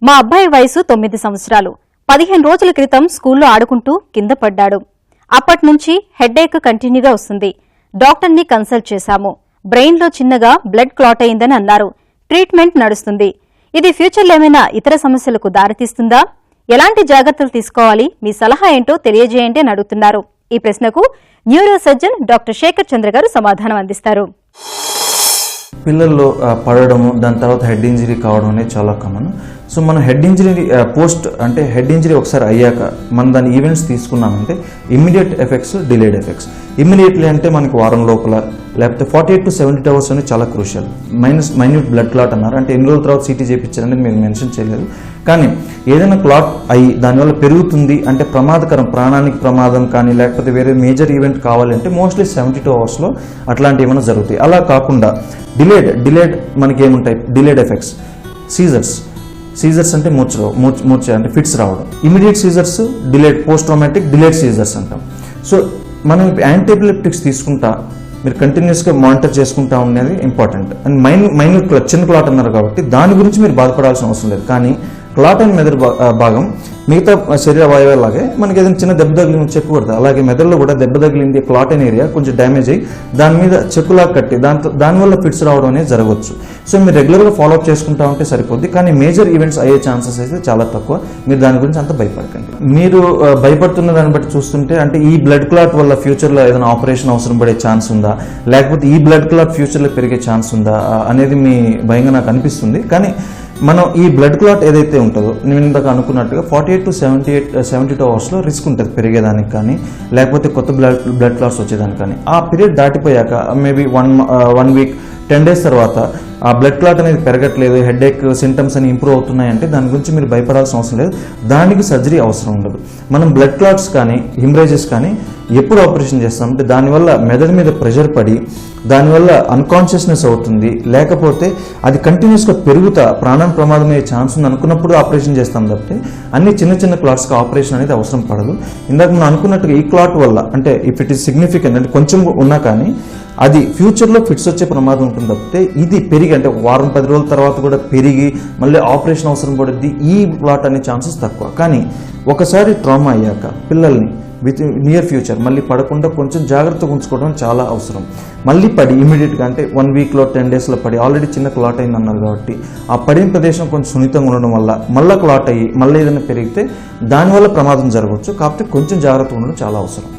మా అబ్బాయి వయసు 9 సంవత్సరాలు. 15 రోజుల క్రితం స్కూల్లో ఆడుకుంటూ కింద పడ్డాడు. అప్పట్నుంచి హెడ్ఏక్ కంటిన్యూగా వస్తుంది. డాక్టర్ని కన్సల్ట్ చేశాము. బ్రెయిన్లో చిన్నగా బ్లడ్ క్లాట్ అయిందని అన్నారు. ట్రీట్మెంట్ నడుస్తుంది. ఇది ఫ్యూచర్లో ఏమైనా ఇతర సమస్యలకు దారితీస్తుందా? ఎలాంటి జాగ్రత్తలు తీసుకోవాలి? మీ సలహా ఏంటో తెలియజేయండి అని అడుగుతున్నారు. ఈ ప్రశ్నకు న్యూరో సర్జన్ డాక్టర్ శేఖర్ చంద్ర గారు సమాధానం అందిస్తారు. పిల్లల్లో పడడము, దాని తర్వాత హెడ్ ఇంజరీ కావడం అనేది చాలా కామన్. సో మనం హెడ్ ఇంజరీ పోస్ట్ అంటే హెడ్ ఇంజరీ ఒకసారి అయ్యాక మనం దాని ఈవెంట్స్ తీసుకున్నామంటే immediate effects, delayed effects. Immediately అంటే మనకి వారం లోపల లేకపోతే 48 to 72 hours అనేది చాలా క్రూషియల్. మైన్యూట్ బ్లడ్ క్లాట్ అన్నారు అంటే ఎన్ని రోజుల తర్వాత సిటీ చేయించారనేది మీరు మెన్షన్ చేయలేదు. కానీ ఏదైనా క్లాట్ అయ్యి దానివల్ల పెరుగుతుంది అంటే ప్రమాదకరం, ప్రాణానికి ప్రమాదం కానీ లేకపోతే వేరే మేజర్ ఈవెంట్ కావాలంటే మోస్ట్లీ 72 hours అట్లాంటివి ఏమైనా జరుగుతాయి. అలా కాకుండా డిలేడ్ మనకి ఏముంటాయి? డిలేడ్ ఎఫెక్ట్స్, సీజర్స్ అంటే మూర్ఛ అంటే ఫిట్స్ రావడం. Immediate seizures, delayed post traumatic delayed seizures అంటాం. సో మనం యాంటీఎపిలెప్టిక్స్ తీసుకుంటా మీరు కంటిన్యూస్గా మానిటర్ చేసుకుంటా ఉండేది ఇంపార్టెంట్. అండ్ మైన్యూట్ క్లాట్, చిన్న క్లాట్ అన్నారు కాబట్టి దాని గురించి మీరు బాధపడాల్సిన అవసరం లేదు. కానీ క్లాట్ అయిన మెదడు భాగం మిగతా శరీర అవయవాలాగే మనకి ఏదైనా చిన్న దెబ్బ తగిలింది చెక్కకూడదు. అలాగే మెదడులో కూడా దెబ్బ తగిలింది, క్లాట్ అయిన ఏరియా కొంచెం డ్యామేజ్ అయ్యి దాని మీద చెక్కులా కట్టి దానివల్ల ఫిట్స్ రావడం అనేది జరగవచ్చు. సో మీరు రెగ్యులర్గా ఫాలోఅప్ చేసుకుంటా ఉంటే సరిపోద్ది. కానీ మేజర్ ఈవెంట్స్ అయ్యే ఛాన్సెస్ అయితే చాలా తక్కువ. మీరు దాని గురించి అంత భయపడకండి. మీరు భయపడుతున్న దాన్ని బట్టి చూస్తుంటే అంటే ఈ బ్లడ్ క్లాట్ వల్ల ఫ్యూచర్లో ఏదైనా ఆపరేషన్ అవసరం పడే ఛాన్స్ ఉందా, లేకపోతే ఈ బ్లడ్ క్లాట్ ఫ్యూచర్లో పెరిగే ఛాన్స్ ఉందా అనేది మీ భయంగా నాకు అనిపిస్తుంది. కానీ మనం ఈ బ్లడ్ క్లాట్ ఏదైతే ఉంటుందో నేను ఇందాక అనుకున్నట్టుగా 48 to 72 hours రిస్క్ ఉంటుంది పెరిగేదానికి కానీ లేకపోతే కొత్త బ్లడ్ క్లాట్స్ వచ్చేదానికి కానీ. ఆ పీరియడ్ దాటిపోయాక మేబీ 1 week 10 days తర్వాత ఆ బ్లడ్ క్లాట్ అనేది పెరగట్లేదు, హెడ్ఏక్ సింటమ్స్ అని ఇంప్రూవ్ అవుతున్నాయంటే దాని గురించి మీరు భయపడాల్సిన అవసరం లేదు. దానికి సర్జరీ అవసరం ఉండదు. మనం బ్లడ్ క్లాట్స్ కానీ హిమరేజెస్ కానీ ఎప్పుడు ఆపరేషన్ చేస్తామంటే దానివల్ల మెదడు మీద ప్రెషర్ పడి దానివల్ల అన్కాన్షియస్నెస్ అవుతుంది, లేకపోతే అది కంటిన్యూస్గా పెరుగుతా ప్రాణం ప్రమాదమయ్యే ఛాన్స్ ఉంది అనుకున్నప్పుడు ఆపరేషన్ చేస్తాం తప్పితే అన్ని చిన్న క్లాట్స్కి ఆపరేషన్ అనేది అవసరం పడదు. ఇందాక మనం అనుకున్నట్టుగా ఈ క్లాట్ వల్ల అంటే ఇఫ్ ఇట్ ఈస్ సిగ్నిఫికెంట్ అంటే కొంచెం ఉన్నా కానీ అది ఫ్యూచర్లో ఫిట్స్ వచ్చే ప్రమాదం ఉంటుంది తప్పితే ఇది పెరిగి అంటే వారం 10 రోజుల తర్వాత కూడా పెరిగి మళ్ళీ ఆపరేషన్ అవసరం పడుద్ది ఈ క్లాట్ అనే ఛాన్సెస్ తక్కువ. కానీ ఒకసారి ట్రామా అయ్యాక పిల్లల్ని విత్ నియర్ ఫ్యూచర్ మళ్ళీ పడకుండా కొంచెం జాగ్రత్తగా ఉంచుకోవడం చాలా అవసరం. మళ్ళీ పడి ఇమీడియట్గా అంటే 1 weekలో 10 daysలో పడి ఆల్రెడీ చిన్న క్లాట్ అయింది అన్నారు కాబట్టి ఆ పడిన ప్రదేశం కొంచెం సున్నితంగా ఉండడం వల్ల మళ్ళీ క్లాట్ అయ్యి మళ్ళీ ఏదైనా పెరిగితే దానివల్ల ప్రమాదం జరగవచ్చు. కాబట్టి కొంచెం జాగ్రత్తగా ఉండడం చాలా అవసరం.